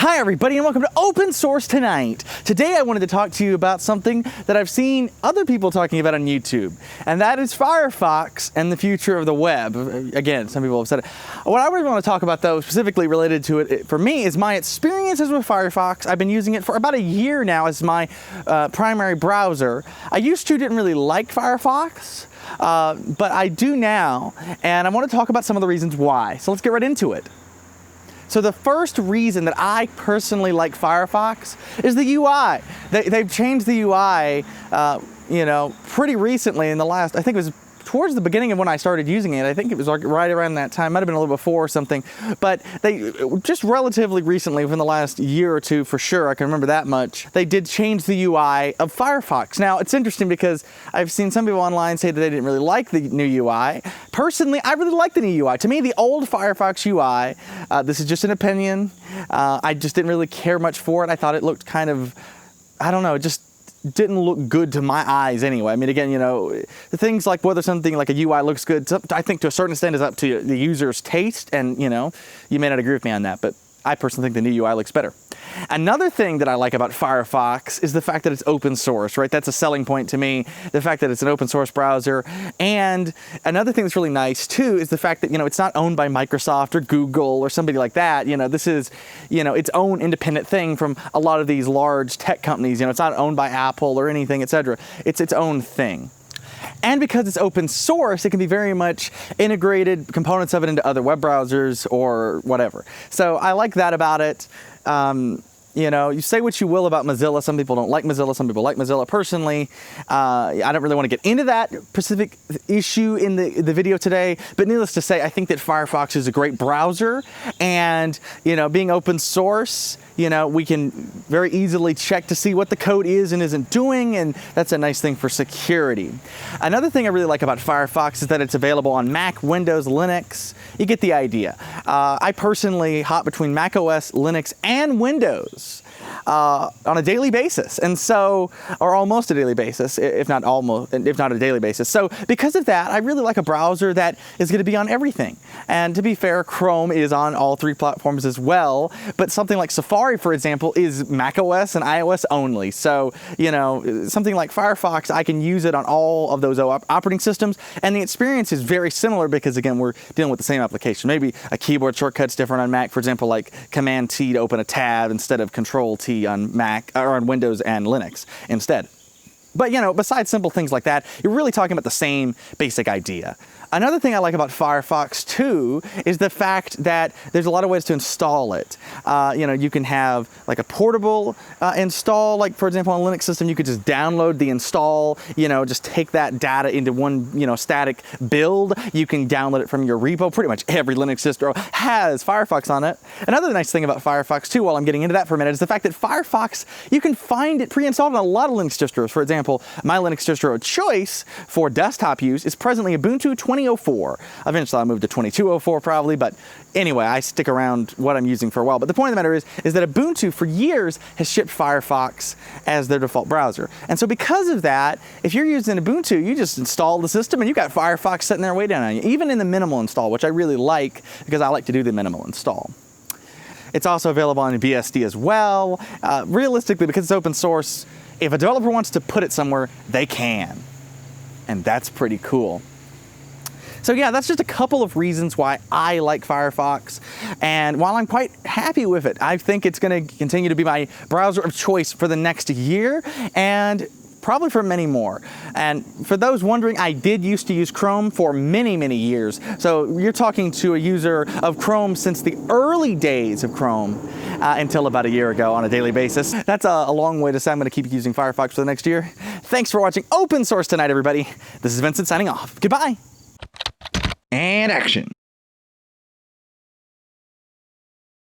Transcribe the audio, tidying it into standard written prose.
Hi everybody and welcome to Open Source Tonight. Today I wanted to talk to you about something that I've seen other people talking about on YouTube, and that is Firefox and the future of the web. Again, some people have said it. What I really want to talk about though, specifically related to it for me, is my experiences with Firefox. I've been using it for about a year now as my primary browser. I used to didn't really like Firefox, but I do now, and I want to talk about some of the reasons why. So let's get right into it. So the first reason that I personally like Firefox is the UI. They've changed the UI, pretty recently in the last, I think it was towards the beginning of when I started using it. I think it was like right around that time, might have been a little before or something, but they just relatively recently, within the last year or two for sure, I can remember that much, they did change the UI of Firefox. Now it's interesting because I've seen some people online say that they didn't really like the new UI. Personally, I really like the new UI. To me, the old Firefox UI, this is just an opinion, I just didn't really care much for it. I thought it looked kind of, I don't know, it just didn't look good to my eyes anyway. I mean, again, the things like whether something like a UI looks good, I think to a certain extent is up to the user's taste, and you may not agree with me on that, but I personally think the new UI looks better. Another thing that I like about Firefox is the fact that it's open source, right? That's a selling point to me, the fact that it's an open source browser. And another thing that's really nice too is the fact that, it's not owned by Microsoft or Google or somebody like that. This is, its own independent thing from a lot of these large tech companies. It's not owned by Apple or anything, etc. It's its own thing. And because it's open source, it can be very much integrated, components of it into other web browsers or whatever. So I like that about it. You say what you will about Mozilla. Some people don't like Mozilla. Some people like Mozilla. Personally, I don't really want to get into that specific issue in the video today. But needless to say, I think that Firefox is a great browser. And, being open source, we can very easily check to see what the code is and isn't doing. And that's a nice thing for security. Another thing I really like about Firefox is that it's available on Mac, Windows, Linux. You get the idea. I personally hop between Mac OS, Linux, and Windows on a daily basis, and so, or almost a daily basis, if not a daily basis. So because of that, I really like a browser that is going to be on everything. And to be fair, Chrome is on all three platforms as well, but something like Safari, for example, is Mac OS and iOS only. So, something like Firefox, I can use it on all of those operating systems, and the experience is very similar because, again, we're dealing with the same application. Maybe a keyboard shortcut's different on Mac, for example, like Command-T to open a tab instead of Control-T on Mac or on Windows and Linux instead. But besides simple things like that, you're really talking about the same basic idea. Another thing I like about Firefox too is the fact that there's a lot of ways to install it. You can have like a portable install, like for example on a Linux system, you could just download the install, just take that data into one, static build. You can download it from your repo. Pretty much every Linux distro has Firefox on it. Another nice thing about Firefox too, while I'm getting into that for a minute, is the fact that Firefox, you can find it pre-installed on a lot of Linux distros. For example, my Linux distro of choice for desktop use is presently Ubuntu 2004. Eventually I'll move to 2204 probably, but anyway, I stick around what I'm using for a while. But the point of the matter is that Ubuntu for years has shipped Firefox as their default browser. And so because of that, if you're using Ubuntu, you just install the system and you got Firefox sitting there waiting on you, even in the minimal install, which I really like because I like to do the minimal install. It's also available on BSD as well. Realistically, because it's open source, if a developer wants to put it somewhere, they can. And that's pretty cool. So yeah, that's just a couple of reasons why I like Firefox. And while I'm quite happy with it, I think it's going to continue to be my browser of choice for the next year and probably for many more. And for those wondering, I did used to use Chrome for many, many years. So you're talking to a user of Chrome since the early days of Chrome until about a year ago on a daily basis. That's a long way to say I'm going to keep using Firefox for the next year. Thanks for watching Open Source Tonight, everybody. This is Vincent signing off. Goodbye. And action.